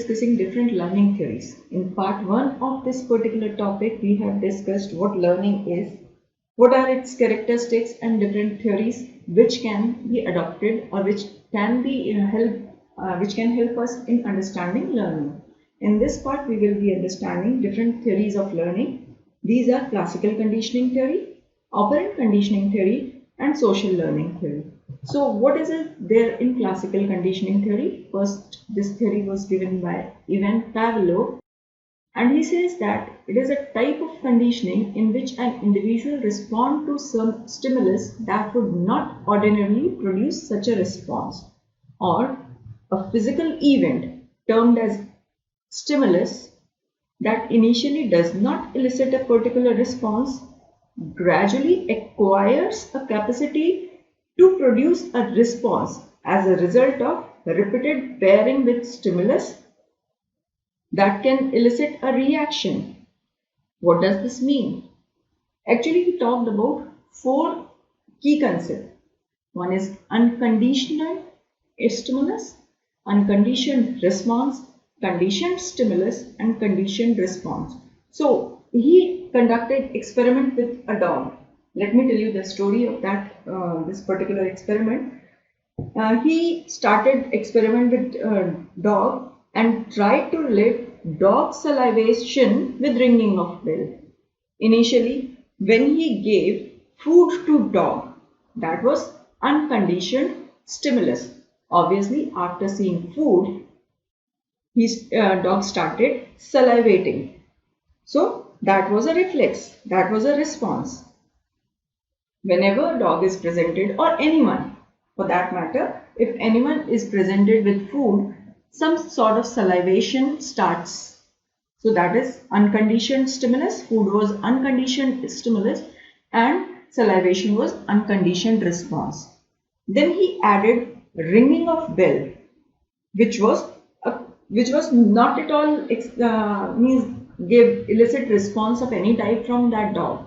discussing different learning theories. In part 1 of this particular topic, we have discussed what learning is, what are its characteristics and different theories which can be adopted or which can help us in understanding learning. In this part, we will be understanding different theories of learning. These are classical conditioning theory, operant conditioning theory, and social learning theory. So what is it there in classical conditioning theory? First, this theory was given by Ivan Pavlov, and he says that it is a type of conditioning in which an individual responds to some stimulus that would not ordinarily produce such a response, or a physical event termed as stimulus that initially does not elicit a particular response gradually acquires a capacity to produce a response as a result of repeated pairing with stimulus that can elicit a reaction. What does this mean? Actually, he talked about 4 key concepts. One is unconditional stimulus, unconditioned response, conditioned stimulus, and conditioned response. So he conducted experiment with a dog. Let me tell you the story of this particular experiment. He started experiment with dog and tried to relate dog salivation with ringing of bell. Initially, when he gave food to dog, that was unconditioned stimulus. Obviously, after seeing food, his dog started salivating. So that was a reflex, that was a response. Whenever a dog is presented, or anyone for that matter, if anyone is presented with food, some sort of salivation starts. So that is unconditioned stimulus. Food was unconditioned stimulus and salivation was unconditioned response. Then he added ringing of bell, which was not at all gave illicit response of any type from that dog.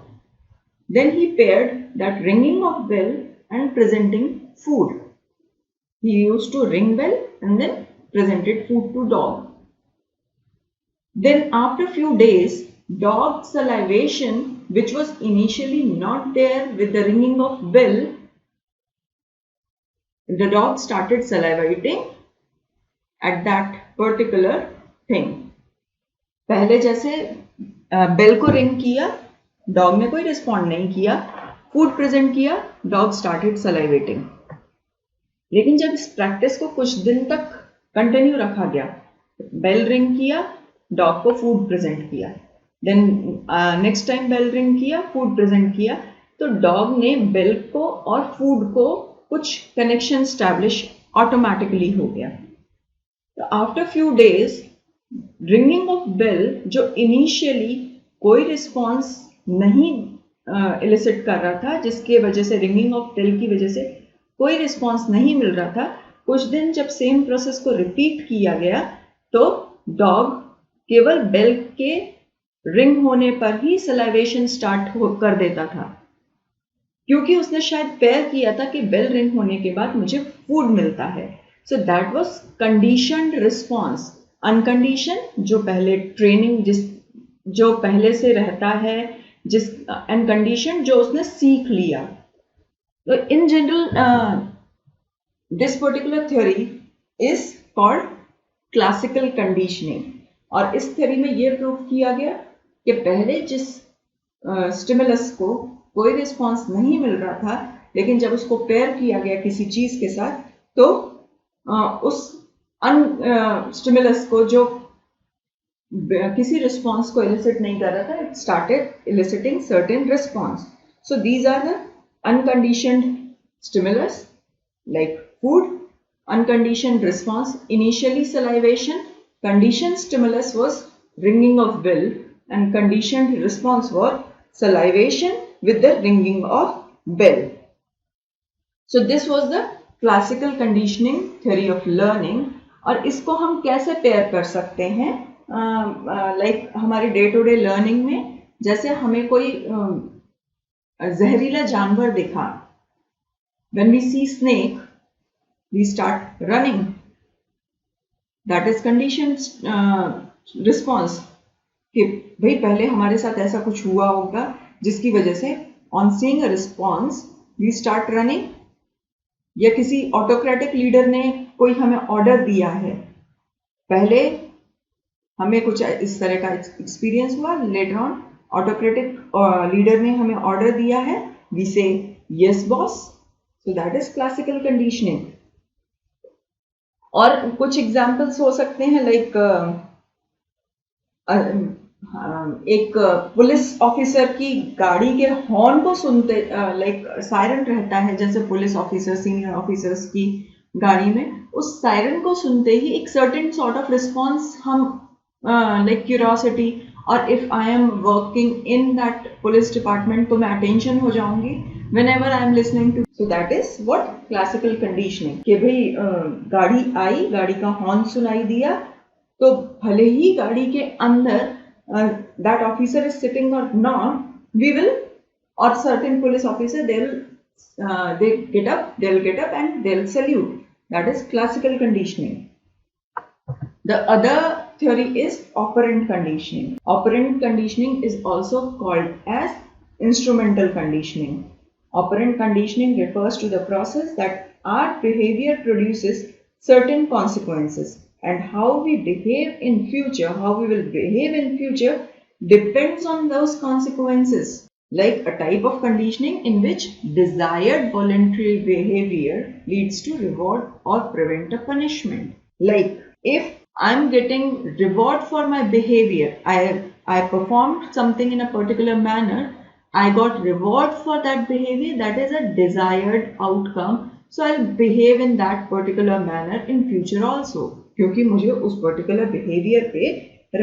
Then he paired that ringing of bell and presenting food. He used to ring bell and then presented food to dog. Then after few days, dog salivation, which was initially not there with the ringing of bell, the dog started salivating at that particular thing. पहले जैसे bell को ring किया, dog ने कोई respond नहीं किया, food present किया, dog started सलाइवेटिंग. लेकिन जब इस प्रैक्टिस को कुछ दिन तक कंटिन्यू रखा गया, बेल रिंग किया, डॉग को फूड प्रेजेंट किया, then next time bell ring किया, फूड प्रेजेंट किया, तो डॉग ने बेल को और फूड को कुछ कनेक्शन स्टैब्लिश ऑटोमेटिकली हो गया. तो after few days ringing of bell, जो इनिशियली कोई रिस्पॉन्स नहीं एलिसिट कर रहा था, जिसके वजह से रिंगिंग ऑफ बेल की वजह से कोई रिस्पॉन्स नहीं मिल रहा था, कुछ दिन जब सेम प्रोसेस को रिपीट किया गया तो डॉग केवल बेल के रिंग होने पर ही सलाइवेशन स्टार्ट कर देता था, क्योंकि उसने शायद पेयर किया था कि बेल रिंग होने के बाद मुझे फूड मिलता है. So that was conditioned response. Unconditioned जो पहले ट्रेनिंग जो पहले से रहता है, जिस अनकंडीशन जो उसने सीख लिया. तो in general this particular theory is called classical conditioning. और इस थ्योरी में यह प्रूव किया गया कि पहले जिस स्टिमुलस को कोई रिस्पॉन्स नहीं मिल रहा था, लेकिन जब उसको पेयर किया गया किसी चीज के साथ, तो उस स्टिमुलस को जो किसी रिस्पॉन्स को इलिसिट नहीं कर रहा था, it started eliciting certain response. So these are the unconditioned stimulus like food, unconditioned response initially salivation, conditioned stimulus was ringing of bell, and conditioned response was salivation with the ringing of bell. So this was the classical conditioning theory of learning. और इसको हम कैसे pair कर सकते हैं, like हमारे day to day learning में. जैसे हमें कोई जहरीला जानवर दिखा, when we see snake we start running. That is condition response कि भाई पहले हमारे साथ ऐसा कुछ हुआ होगा जिसकी वजह से on seeing a response we start running, या किसी ऑटोक्रेटिक लीडर ने कोई हमें ऑर्डर दिया है, पहले हमें कुछ इस तरह का एक्सपीरियंस हुआ, लेटर ऑन ऑटोक्रेटिक लीडर ने हमें ऑर्डर दिया है, वी से yes boss, so that is classical conditioning. और कुछ एग्जांपल्स हो सकते हैं लाइक एक पुलिस ऑफिसर की गाड़ी के हॉर्न को सुनते, लाइक सायरन रहता है जैसे पुलिस ऑफिसर सीनियर ऑफिसर्स की गाड़ी में, उस सायरन को सुनते ही एक सर्टेन सॉर्ट ऑफ रिस्पॉन्स हम लाइक क्यूरियोसिटी, और if I am working in that police department तो मैं अटेंशन हो जाऊंगी whenever I am listening to, so that is what classical conditioning, कि भाई गाड़ी आई, गाड़ी का हॉर्न सुनाई दिया, तो भले ही गाड़ी के अंदर that officer is sitting or not, we will, or certain police officer they'll get up and they'll salute. That is classical conditioning. The other theory is operant conditioning. Operant conditioning is also called as instrumental conditioning. Operant conditioning refers to the process that our behavior produces certain consequences, and how we behave in future, how we will behave in future depends on those consequences. Like a type of conditioning in which desired voluntary behavior leads to reward or prevent a punishment. Like if I'm getting reward for my behavior, I performed something in a particular manner, I got reward for that behavior, that is a desired outcome, so I'll behave in that particular manner in future also, क्योंकि मुझे उस particular behavior पे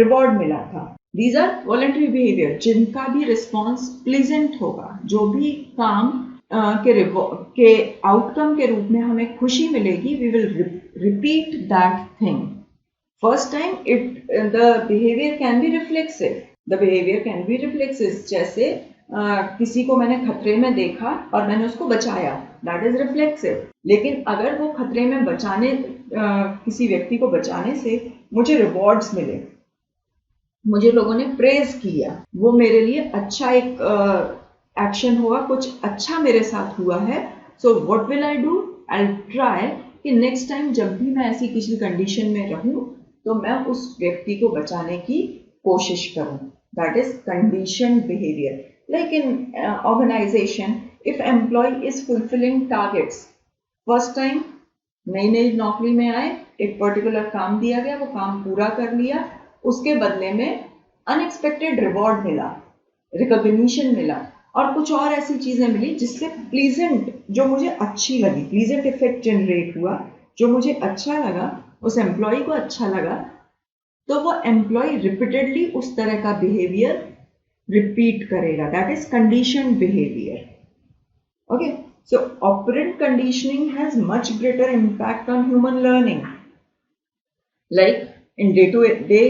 reward मिला था. These are voluntary behavior जिनका भी response pleasant होगा, जो भी काम के outcome के रूप में हमें खुशी मिलेगी, we will repeat that thing. First time the behavior can be reflexive. The behavior can be reflexive. जैसे किसी को मैंने खतरे में देखा और मैंने उसको बचाया, दैट इज रिफ्लेक्सिव. लेकिन अगर वो खतरे में किसी व्यक्ति को बचाने से मुझे रिवॉर्ड्स मिले, मुझे लोगों ने प्रेज किया, वो मेरे लिए अच्छा एक एक्शन हुआ, कुछ अच्छा मेरे साथ हुआ है, so what will I do, I try कि नेक्स्ट टाइम जब भी मैं ऐसी किसी कंडीशन में रहूं तो मैं उस व्यक्ति को बचाने की कोशिश करूं. That is conditioned behaviour. Like in organization, if employee is fulfilling targets, first time नई नौकरी में आए, एक पर्टिकुलर काम दिया गया, वो काम पूरा कर लिया, उसके बदले में अनएक्सपेक्टेड रिवॉर्ड मिला, रिकॉग्निशन मिला, और कुछ और ऐसी चीजें मिली जिससे प्लीजेंट, जो मुझे अच्छी लगी, प्लीजेंट इफेक्ट जनरेट हुआ, जो मुझे अच्छा लगा, उस एम्प्लॉय को अच्छा लगा, तो वो एम्प्लॉय रिपीटेडली उस तरह का बिहेवियर रिपीट करेगा. That is conditioned behaviour. Okay, so operant conditioning has much greater impact on human learning. Like in day to day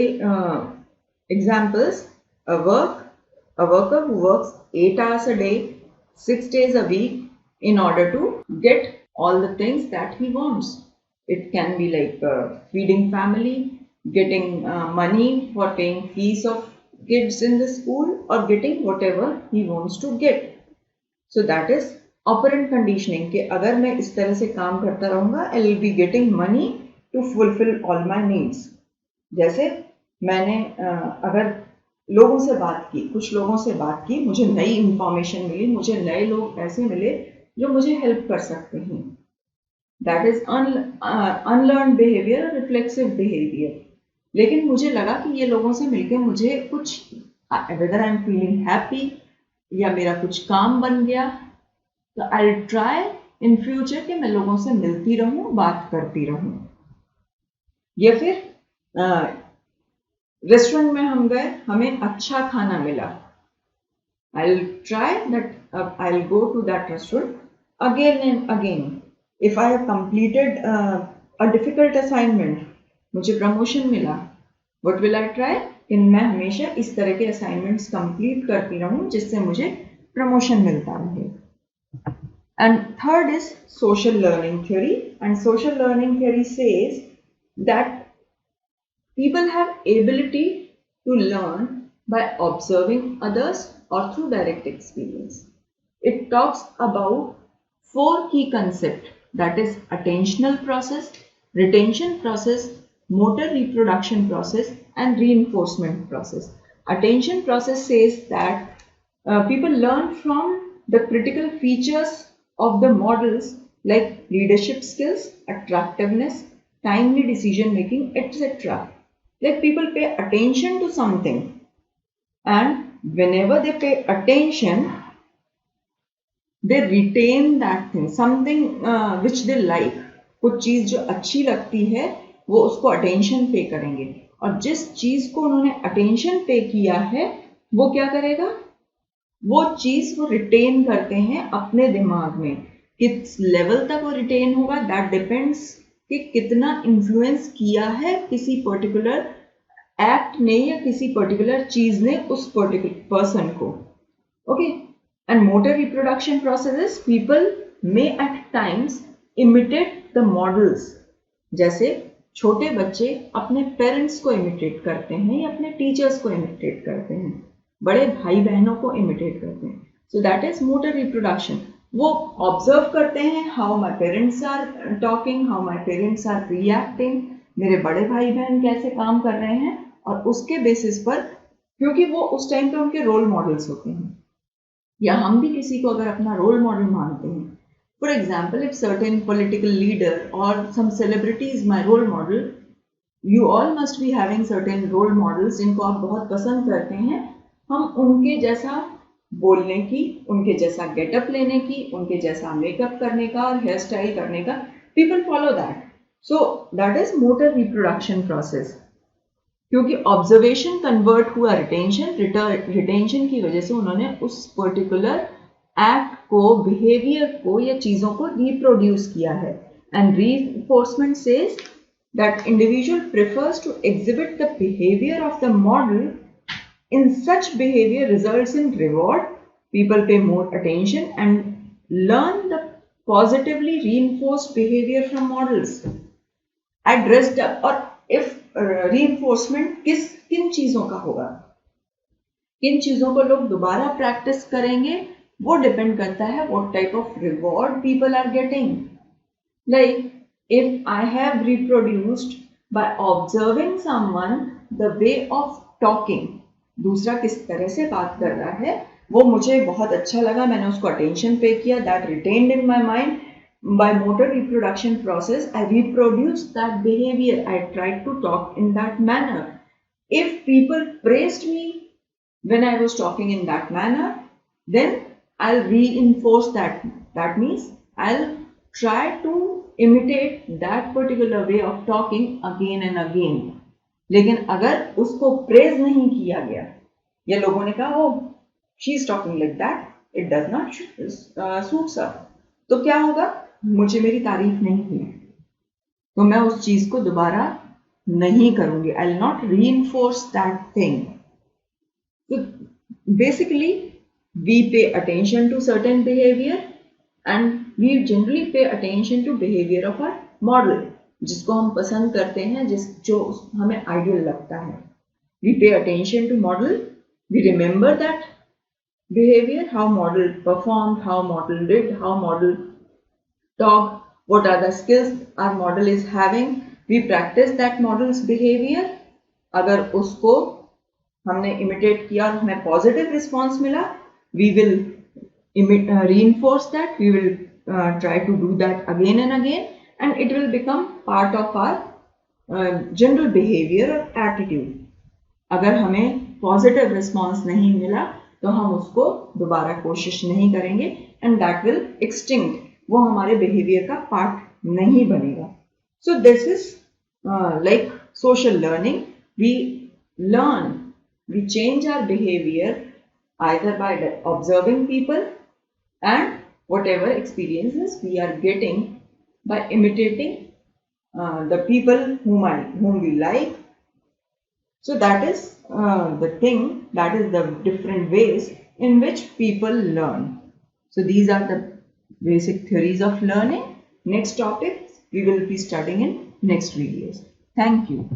examples, a worker who works 8 hours a day, 6 days a week in order to get all the things that he wants. It can be like feeding family, getting money for paying fees of kids in the school, or getting whatever he wants to get. So that is operant conditioning, कि अगर मैं इस तरह से काम करता रहूंगा, I will be getting money to fulfill all my needs. जैसे मैंने अगर लोगों से बात की, कुछ लोगों से बात की, मुझे नई इंफॉर्मेशन मिली, मुझे नए लोग ऐसे मिले जो मुझे हेल्प कर सकते हैं. That is unlearn behaviour, reflexive behaviour. लेकिन मुझे लगा कि ये लोगों से मिलकर मुझे कुछ, whether I am feeling happy या मेरा कुछ काम बन गया, तो आई विल ट्राई इन फ्यूचर कि मैं लोगों से मिलती रहूं, बात करती रहूं. या फिर रेस्टोरेंट में हम गए, हमें अच्छा खाना मिला, I will try that I will go to that restaurant again and again. If I have completed a difficult assignment, मुझे प्रमोशन मिला, व्हाट विल आई ट्राई, कि मैं हमेशा इस तरह के असाइनमेंट्स कंप्लीट करती रहूं जिससे मुझे प्रमोशन मिलता रहे. And third is social learning theory. And social learning theory says that People have ability to learn by observing others or through direct experience. It talks about four key concepts, that is attentional process, retention process, motor reproduction process and reinforcement process. Attention process says that people learn from the critical features of the models like leadership skills, attractiveness, timely decision making, etc. Like people pay attention to something, and whenever they pay attention, they retain that thing, something which they like. कुछ चीज जो अच्छी लगती है वो उसको attention पे करेंगे, और जिस चीज को उन्होंने अटेंशन पे किया है वो क्या करेगा, वो चीज वो रिटेन करते हैं अपने दिमाग में. किस लेवल तक वो रिटेन होगा दैट डिपेंड्स कि कितना इन्फ्लुएंस किया है किसी पर्टिकुलर एक्ट ने या किसी पर्टिकुलर चीज ने उस पर्टिकुलर पर्सन को. Okay. And motor reproduction process, people may at times imitate the models. जैसे छोटे बच्चे अपने पेरेंट्स को इमिटेट करते हैं या अपने टीचर्स को इमिटेट करते हैं, बड़े भाई बहनों को इमिटेट करते हैं. So that is motor reproduction. वो ऑब्जर्व करते हैं how my parents are talking, how my parents are reacting, मेरे बड़े भाई बहन कैसे काम कर रहे हैं, और उसके बेसिस पर, क्योंकि वो उस टाइम पे उनके रोल मॉडल्स होते हैं, या हम भी किसी को अगर अपना रोल मॉडल मानते हैं. For example, if certain political leader और some celebrity is my role model, you all must be having certain role models जिनको आप बहुत पसंद करते हैं. हम उनके जैसा बोलने की, उनके जैसा गेटअप लेने की, उनके जैसा मेकअप करने का और हेयर स्टाइल करने का, people follow that. So that is motor reproduction process. क्योंकि ऑब्जर्वेशन कन्वर्ट हुआ रिटेंशन, रिटेंशन की वजह से उन्होंने उस पर्टिकुलर एक्ट को, बिहेवियर को या चीजों को रिप्रोड्यूस किया है. And reinforcement says that individual prefers to exhibit the behaviour of the model. In such behavior results in reward. People pay more attention and learn the positively reinforced behavior from models. I dressed up, और if reinforcement किन चीजों का होगा, किन चीजों को लोग दोबारा प्रैक्टिस करेंगे, वो डिपेंड करता है what type of reward people are getting. Like if I have reproduced by observing someone the way of talking, दूसरा किस तरह से बात कर रहा है वो मुझे बहुत अच्छा लगा, मैंने उसको अटेंशन पे किया, that retained in my mind. By motor reproduction process I reproduce that behaviour, I tried to talk in that manner. If people praised me when I was talking in that manner, then I will reinforce that. That means I will try to imitate that particular way of talking again and again. लेकिन अगर उसको praise नहीं किया गया या लोगों ने कहा oh she is talking like that, it does not suits up, तो क्या होगा, मुझे मेरी तारीफ नहीं हुई तो मैं उस चीज को दोबारा नहीं करूंगी. I will not reinforce that thing. तो basically we pay attention to certain behaviour and we generally pay attention to behaviour of our model, जिसको हम पसंद करते हैं, जो हमें आइडियल लगता है. We pay attention to model, we remember that behaviour, how model perform, how model did, how model talk, what are the skills our model is having. We practice that models behaviour. अगर उसको हमने imitate किया और हमें positive response मिला, we will reinforce that, we will try to do that again and again, and it will become part of our general behavior or attitude. अगर हमें positive response नहीं मिला तो हम उसको दोबारा कोशिश नहीं करेंगे, एंड दैट विल एक्सटिंक्ट, वो हमारे बिहेवियर का पार्ट नहीं बनेगा. So this is like social learning. We learn, we change our behavior either by observing people and whatever experiences we are getting by imitating the people whom we like. So that is the thing, that is the different ways in which people learn. So these are the basic theories of learning. Next topics we will be studying in next videos. Thank you.